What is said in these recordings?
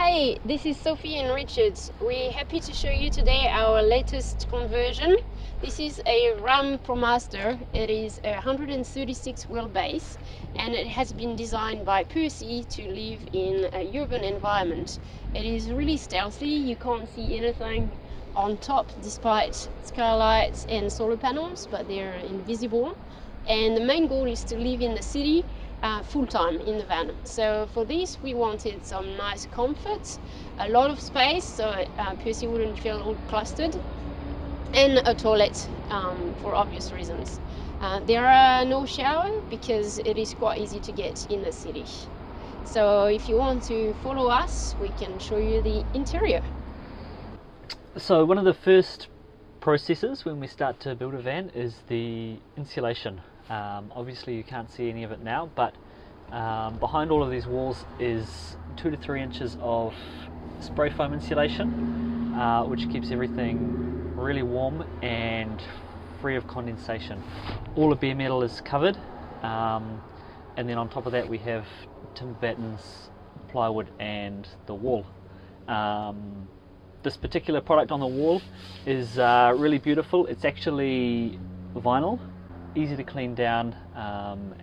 Hey, this is Sophie and Richard. We're happy to show you today our latest conversion. This is a RAM ProMaster. It is a 136 wheelbase and it has been designed by Percy to live in a urban environment. It is really stealthy. You can't see anything on top despite skylights and solar panels, but they're invisible. And the main goal is to live in the city full-time in the van. So for this we wanted some nice comfort, a lot of space so Percy wouldn't feel all clustered, and a toilet for obvious reasons. There are no shower because it is quite easy to get in the city. So if you want to follow us, we can show you the interior. So one of the first processes when we start to build a van is the insulation. Obviously you can't see any of it now, but behind all of these walls is 2 to 3 inches of spray foam insulation, which keeps everything really warm and free of condensation. All the bare metal is covered, and then on top of that we have timber battens, plywood and the wall. This particular product on the wall is really beautiful. It's actually vinyl, easy to clean down,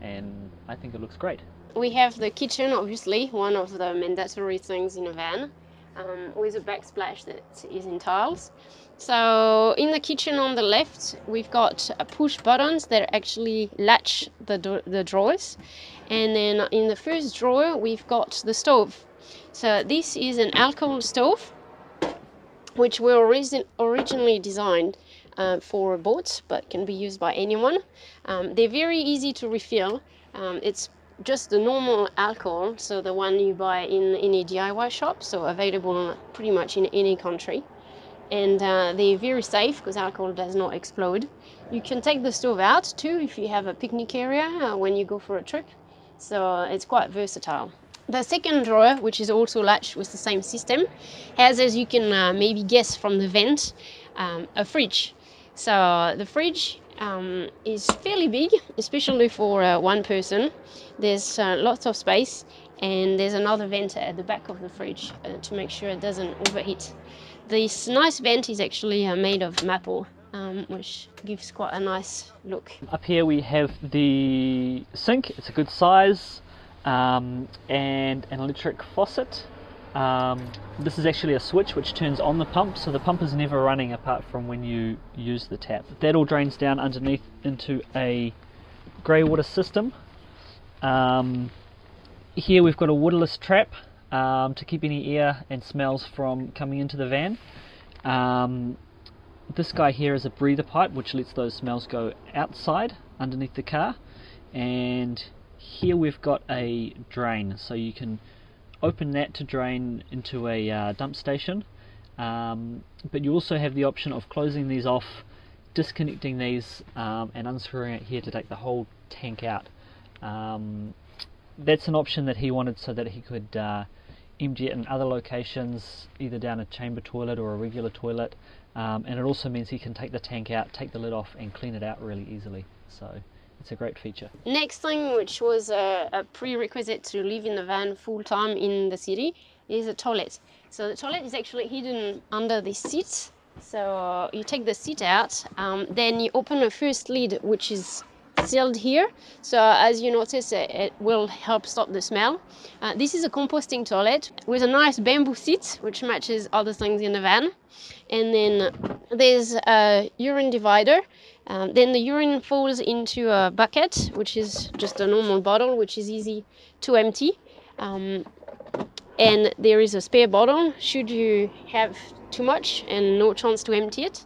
and I think it looks great. We have the kitchen, obviously, one of the mandatory things in a van, with a backsplash that is in tiles. So in the kitchen on the left, we've got push buttons that actually latch the drawers. And then in the first drawer, we've got the stove. So this is an alcohol stove, which were originally designed for boats, but can be used by anyone. They're very easy to refill. It's just the normal alcohol, so the one you buy in any DIY shop, so available pretty much in any country. And they're very safe because alcohol does not explode. You can take the stove out too if you have a picnic area when you go for a trip, so it's quite versatile. The second drawer, which is also latched with the same system, has, as you can maybe guess from the vent, a fridge. So the fridge is fairly big, especially for one person. There's lots of space, and there's another vent at the back of the fridge to make sure it doesn't overheat. This nice vent is actually made of maple, which gives quite a nice look. Up here we have the sink. It's a good size, and an electric faucet. This is actually a switch which turns on the pump, so the pump is never running apart from when you use the tap. That all drains down underneath into a grey water system. Here we've got a waterless trap to keep any air and smells from coming into the van. This guy here is a breather pipe which lets those smells go outside underneath the car, and here we've got a drain, so you can open that to drain into a dump station, but you also have the option of closing these off, disconnecting these, and unscrewing it here to take the whole tank out. That's an option that he wanted so that he could empty it in other locations, either down a chamber toilet or a regular toilet, and it also means he can take the tank out, take the lid off and clean it out really easily. So it's a great feature. Next thing, which was a prerequisite to live in the van full-time in the city, is a toilet. So the toilet is actually hidden under the seat. So you take the seat out, then you open the first lid, which is sealed here. So as you notice, it will help stop the smell. This is a composting toilet with a nice bamboo seat, which matches other things in the van. And then there's a urine divider. Then the urine falls into a bucket, which is just a normal bottle, which is easy to empty. And there is a spare bottle should you have too much and no chance to empty it.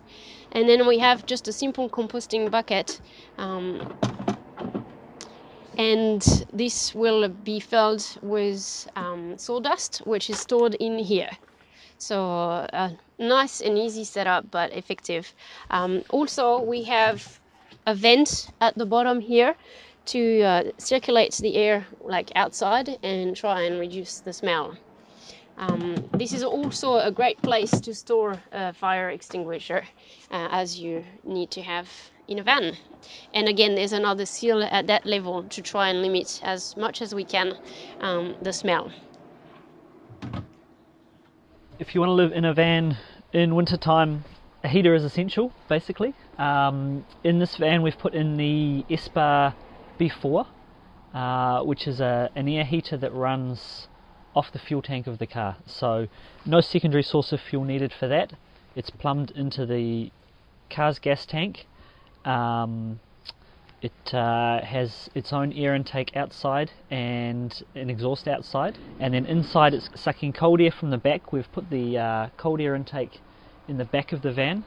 And then we have just a simple composting bucket, and this will be filled with sawdust, which is stored in here. So a nice and easy setup, but effective. Also, we have a vent at the bottom here to circulate the air like outside and try and reduce the smell. This is also a great place to store a fire extinguisher, as you need to have in a van. And again, there's another seal at that level to try and limit as much as we can the smell. If you want to live in a van in winter time, a heater is essential, basically. In this van we've put in the Eberspaecher B4, which is an air heater that runs off the fuel tank of the car. So no secondary source of fuel needed for that. It's plumbed into the car's gas tank. It has its own air intake outside and an exhaust outside, and then inside it's sucking cold air from the back. We've put the cold air intake in the back of the van.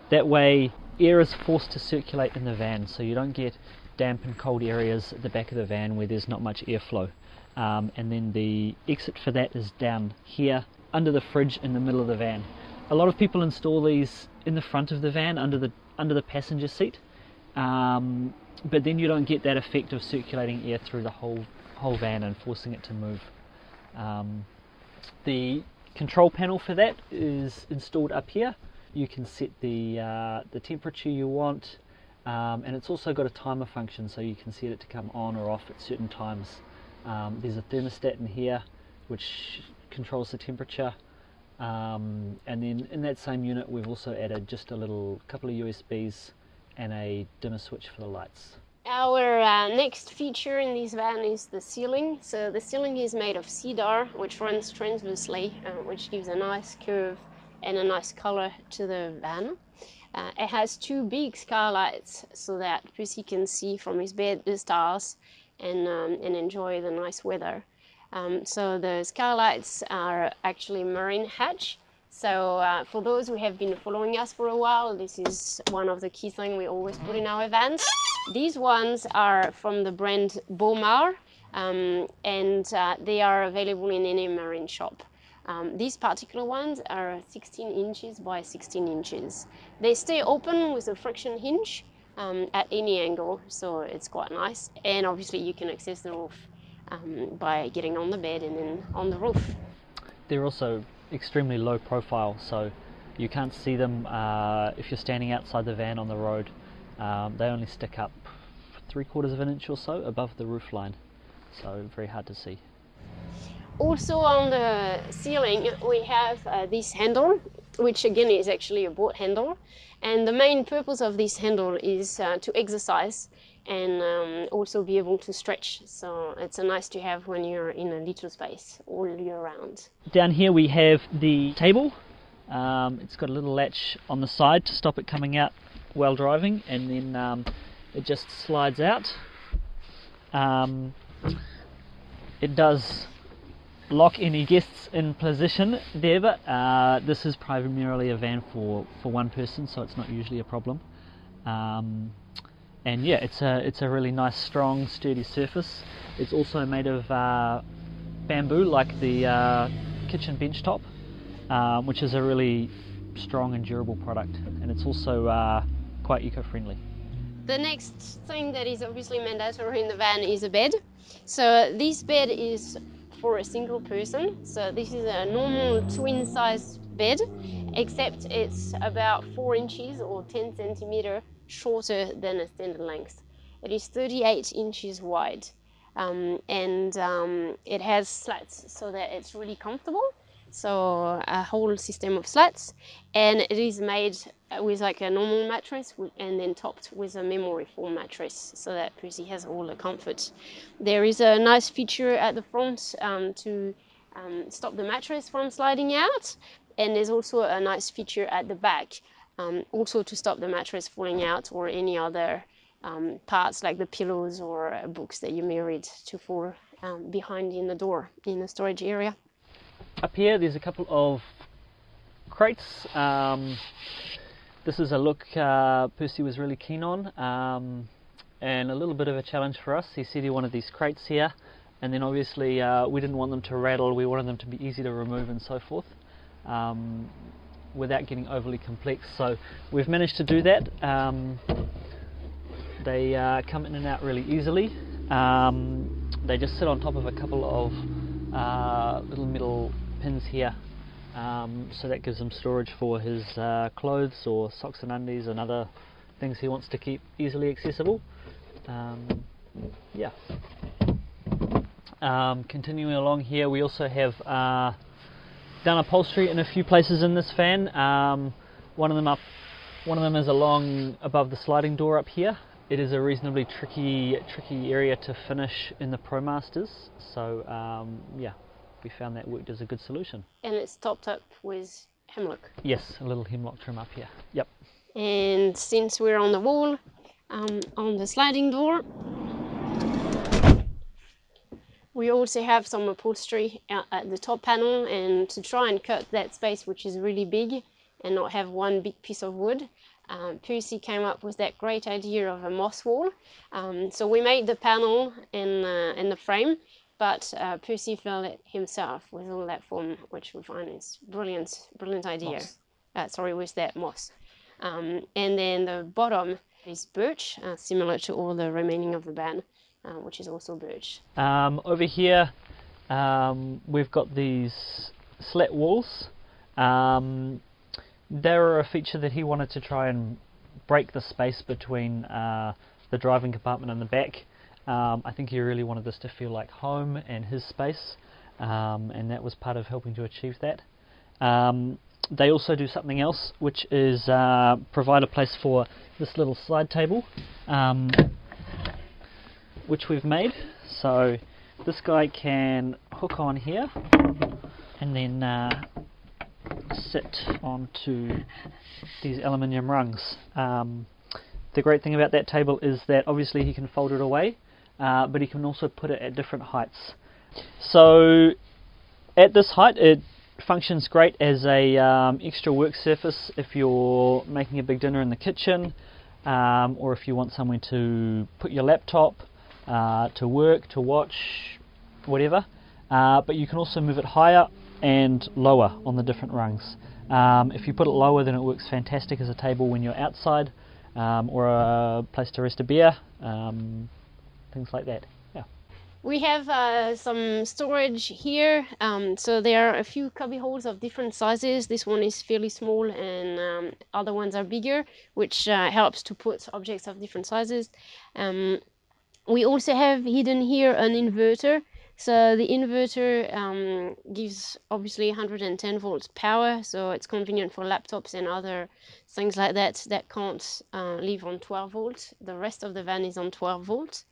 That way air is forced to circulate in the van, so you don't get damp and cold areas at the back of the van where there's not much airflow. And then the exit for that is down here under the fridge in the middle of the van. A lot of people install these in the front of the van under the passenger seat. But then you don't get that effect of circulating air through the whole van and forcing it to move. The control panel for that is installed up here. You can set the temperature you want, and it's also got a timer function, so you can set it to come on or off at certain times. There's a thermostat in here which controls the temperature, and then in that same unit we've also added just a couple of USBs and a dimmer switch for the lights. Our next feature in this van is the ceiling. So the ceiling is made of cedar, which runs transversely, which gives a nice curve and a nice color to the van. It has two big skylights so that Percy can see from his bed the stars and enjoy the nice weather. So the skylights are actually marine hatch. So for those who have been following us for a while, this is one of the key things we always put in our vans. These ones are from the brand Bomar, and they are available in any marine shop. These particular ones are 16 inches by 16 inches. They stay open with a friction hinge at any angle, so it's quite nice. And obviously you can access the roof by getting on the bed and then on the roof. They're also extremely low profile, so you can't see them if you're standing outside the van on the road. They only stick up 3/4 of an inch or so above the roof line, so very hard to see. Also on the ceiling we have this handle, which again is actually a boat handle, and the main purpose of this handle is to exercise and also be able to stretch, so it's nice to have when you're in a little space all year round. Down here we have the table. It's got a little latch on the side to stop it coming out while driving, and then it just slides out. It does lock any guests in position there, but this is primarily a van for one person, so it's not usually a problem. And yeah, it's a really nice, strong, sturdy surface. It's also made of bamboo, like the kitchen bench top, which is a really strong and durable product, and it's also quite eco-friendly. The next thing that is obviously mandatory in the van is a bed. So this bed is for a single person. So this is a normal twin size bed, except it's about 4 inches or 10 centimeters shorter than a standard length. It is 38 inches wide, and it has slats so that it's really comfortable. So a whole system of slats, and it is made with like a normal mattress and then topped with a memory foam mattress so that Percy has all the comfort. There is a nice feature at the front to stop the mattress from sliding out, and there's also a nice feature at the back also to stop the mattress falling out or any other parts like the pillows or books that you may read to fall behind in the door in the storage area. Up here there's a couple of crates. This is a look Percy was really keen on, and a little bit of a challenge for us. He said he wanted these crates here, and then obviously we didn't want them to rattle, we wanted them to be easy to remove and so forth, without getting overly complex. So we've managed to do that. They come in and out really easily. They just sit on top of a couple of little metal pins here, so that gives him storage for his clothes or socks and undies and other things he wants to keep easily accessible. Yeah. Continuing along here, we also have done upholstery in a few places in this van. One of them is along above the sliding door up here. It is a reasonably tricky area to finish in the ProMasters, so yeah, we found that worked as a good solution. And it's topped up with hemlock. Yes, a little hemlock trim up here. Yep. And since we're on the wall, on the sliding door, we also have some upholstery at the top panel, and to try and cut that space, which is really big, and not have one big piece of wood, Percy came up with that great idea of a moss wall. So we made the panel in the frame, but Percy filled it himself with all that foam, which we find is brilliant idea. Sorry, with that moss. And then the bottom is birch, similar to all the remaining of the van, which is also birch. Over here, we've got these slat walls. They're a feature that he wanted to try and break the space between the driving compartment and the back. I think he really wanted this to feel like home and his space, and that was part of helping to achieve that. They also do something else, which is provide a place for this little side table, which we've made. So this guy can hook on here and then sit onto these aluminium rungs. The great thing about that table is that obviously he can fold it away, but he can also put it at different heights. So at this height it functions great as a extra work surface if you're making a big dinner in the kitchen, or if you want somewhere to put your laptop, to work, to watch, whatever. But you can also move it higher and lower on the different rungs. If you put it lower, then it works fantastic as a table when you're outside, or a place to rest a beer, things like that. Yeah. We have some storage here, so there are a few cubby holes of different sizes. This one is fairly small, and other ones are bigger, which helps to put objects of different sizes. We also have hidden here an inverter. So the inverter gives obviously 110 volts power, so it's convenient for laptops and other things like that that can't live on 12 volts. The rest of the van is on 12 volts.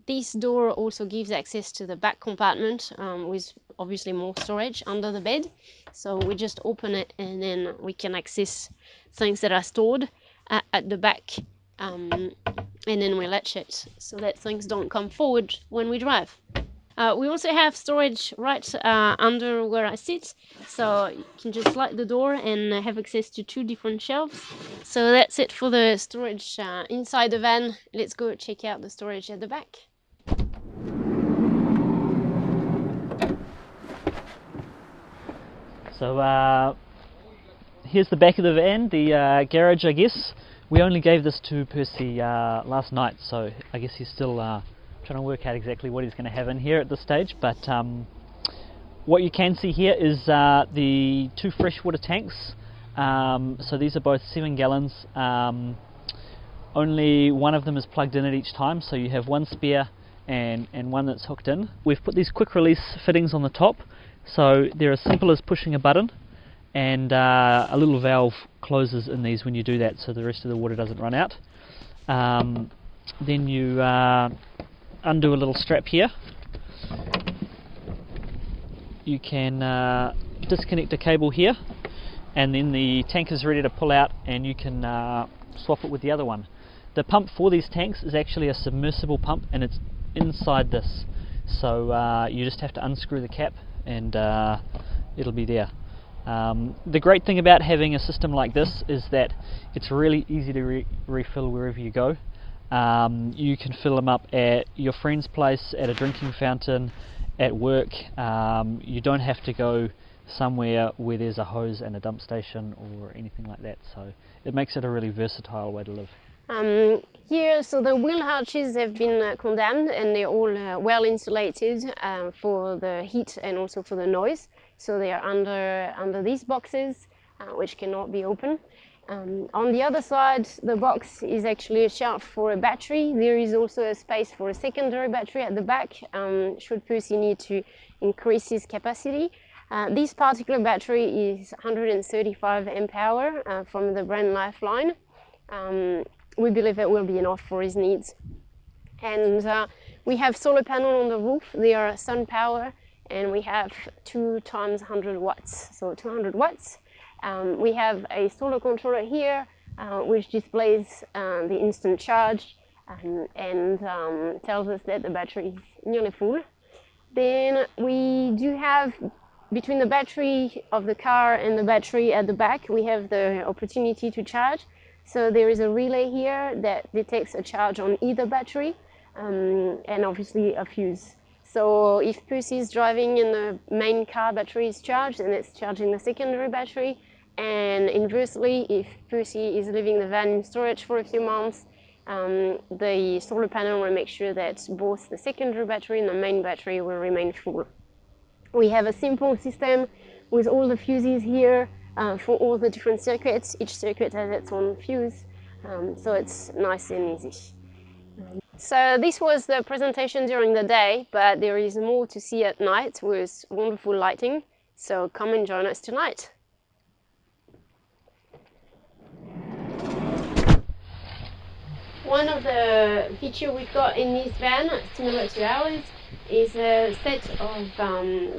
This door also gives access to the back compartment, with obviously more storage under the bed. So we just open it and then we can access things that are stored at the back, and then we latch it so that things don't come forward when we drive. We also have storage right under where I sit, so you can just slide the door and have access to 2 different shelves. So that's it for the storage inside the van. Let's go check out the storage at the back. So here's the back of the van, the garage, I guess. We only gave this to Percy last night, so I guess he's still trying to work out exactly what he's going to have in here at this stage. But what you can see here is the 2 freshwater tanks. So these are both 7 gallons. Only one of them is plugged in at each time, so you have one spare and one that's hooked in. We've put these quick release fittings on the top, so they're as simple as pushing a button, and a little valve closes in these when you do that, so the rest of the water doesn't run out. Then you undo a little strap here. You can disconnect a cable here, and then the tank is ready to pull out, and you can swap it with the other one. The pump for these tanks is actually a submersible pump, and it's inside this, so you just have to unscrew the cap and it'll be there. The great thing about having a system like this is that it's really easy to refill wherever you go. You can fill them up at your friend's place, at a drinking fountain, at work. You don't have to go somewhere where there's a hose and a dump station or anything like that, so it makes it a really versatile way to live. Here, so the wheel arches have been condemned, and they're all well insulated for the heat and also for the noise. So they are under these boxes, which cannot be opened. On the other side, the box is actually a shelf for a battery. There is also a space for a secondary battery at the back, should Percy need to increase his capacity. This particular battery is 135 amp hour from the brand Lifeline. We believe it will be enough for his needs. And we have solar panel on the roof. They are Sunpower, and we have 2 times 100 watts, so 200 watts. We have a solar controller here, which displays the instant charge and tells us that the battery is nearly full. Then we do have, between the battery of the car and the battery at the back, we have the opportunity to charge. So there is a relay here that detects a charge on either battery, and obviously a fuse. So if Percy is driving and the main car battery is charged, and it's charging the secondary battery, and inversely, if Percy is leaving the van in storage for a few months, the solar panel will make sure that both the secondary battery and the main battery will remain full. We have a simple system with all the fuses here for all the different circuits. Each circuit has its own fuse, so it's nice and easy. So this was the presentation during the day, but there is more to see at night with wonderful lighting. So come and join us tonight. One of the features we've got in this van, similar to ours, is a set of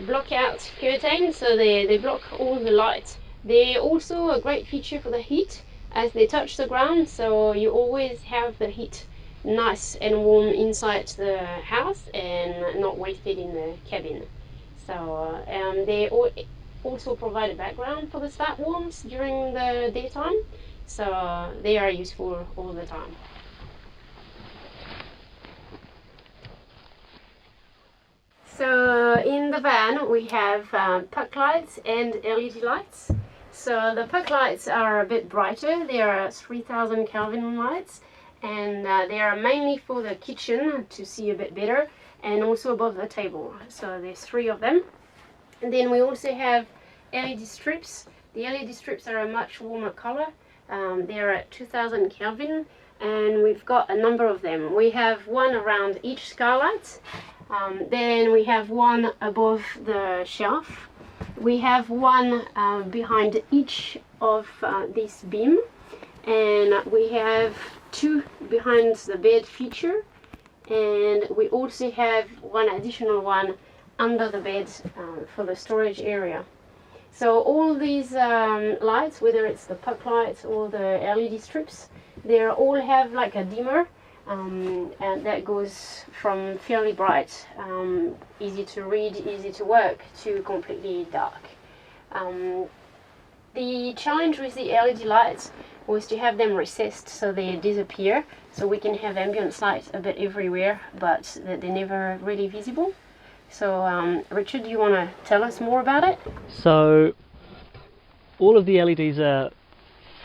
blockout curtains, so they block all the light. They're also a great feature for the heat as they touch the ground, so you always have the heat nice and warm inside the house and not wasted in the cabin. So they also provide a background for the slat worms during the daytime, so they are useful all the time. So in the van we have puck lights and LED lights. So the puck lights are a bit brighter. They are 3000 Kelvin lights, and they are mainly for the kitchen to see a bit better, and also above the table. So there's 3 of them. And then we also have LED strips. The LED strips are a much warmer color. They're at 2000 Kelvin, and we've got a number of them. We have one around each skylight. Then we have one above the shelf. We have one behind each of this beam, and we have 2 behind the bed feature, and we also have one additional one under the bed for the storage area. So all these lights, whether it's the puck lights or the LED strips, they all have like a dimmer, and that goes from fairly bright, easy to read, easy to work, to completely dark. The challenge with the LED lights was to have them recessed so they disappear, so we can have ambient light a bit everywhere, but they're never really visible. So Richard, do you want to tell us more about it? So all of the LEDs are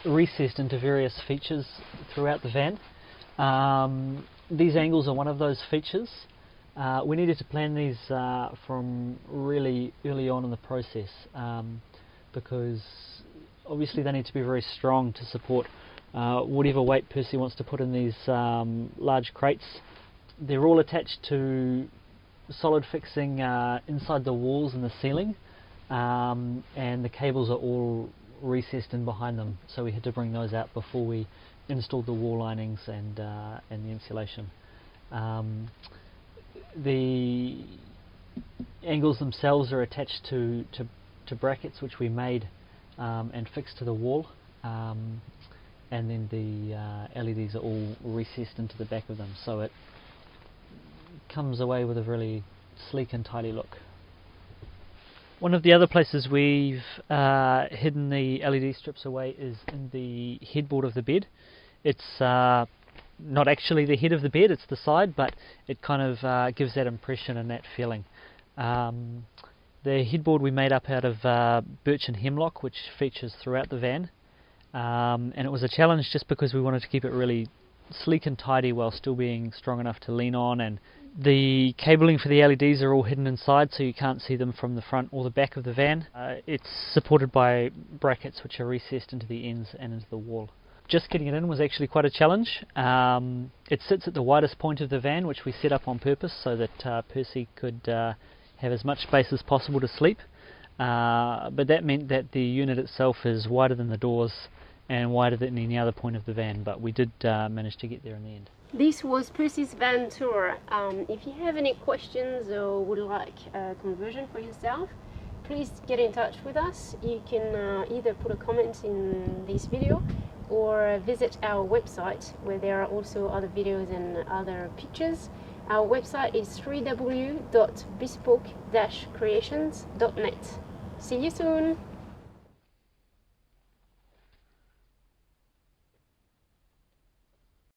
recessed into various features throughout the van. These angles are one of those features. We needed to plan these from really early on in the process, because obviously they need to be very strong to support whatever weight Percy wants to put in these large crates. They're all attached to solid fixing inside the walls and the ceiling, and the cables are all recessed in behind them, so we had to bring those out before we installed the wall linings and the insulation. The angles themselves are attached to brackets which we made and fixed to the wall, and then the LEDs are all recessed into the back of them, so it comes away with a really sleek and tidy look. One of the other places we've hidden the LED strips away is in the headboard of the bed. It's not actually the head of the bed, it's the side, but it kind of gives that impression and that feeling. The headboard we made up out of birch and hemlock, which features throughout the van, and it was a challenge just because we wanted to keep it really sleek and tidy while still being strong enough to lean on, and the cabling for the LEDs are all hidden inside, so you can't see them from the front or the back of the van. It's supported by brackets which are recessed into the ends and into the wall. Just getting it in was actually quite a challenge. It sits at the widest point of the van, which we set up on purpose so that Percy could have as much space as possible to sleep. but that meant that the unit itself is wider than the doors and wider than any other point of the van, but we did manage to get there in the end. This was Percy's van tour. If you have any questions or would like a conversion for yourself, please get in touch with us. You can either put a comment in this video or visit our website, where there are also other videos and other pictures. Our website is www.bespoke-creations.net. See you soon!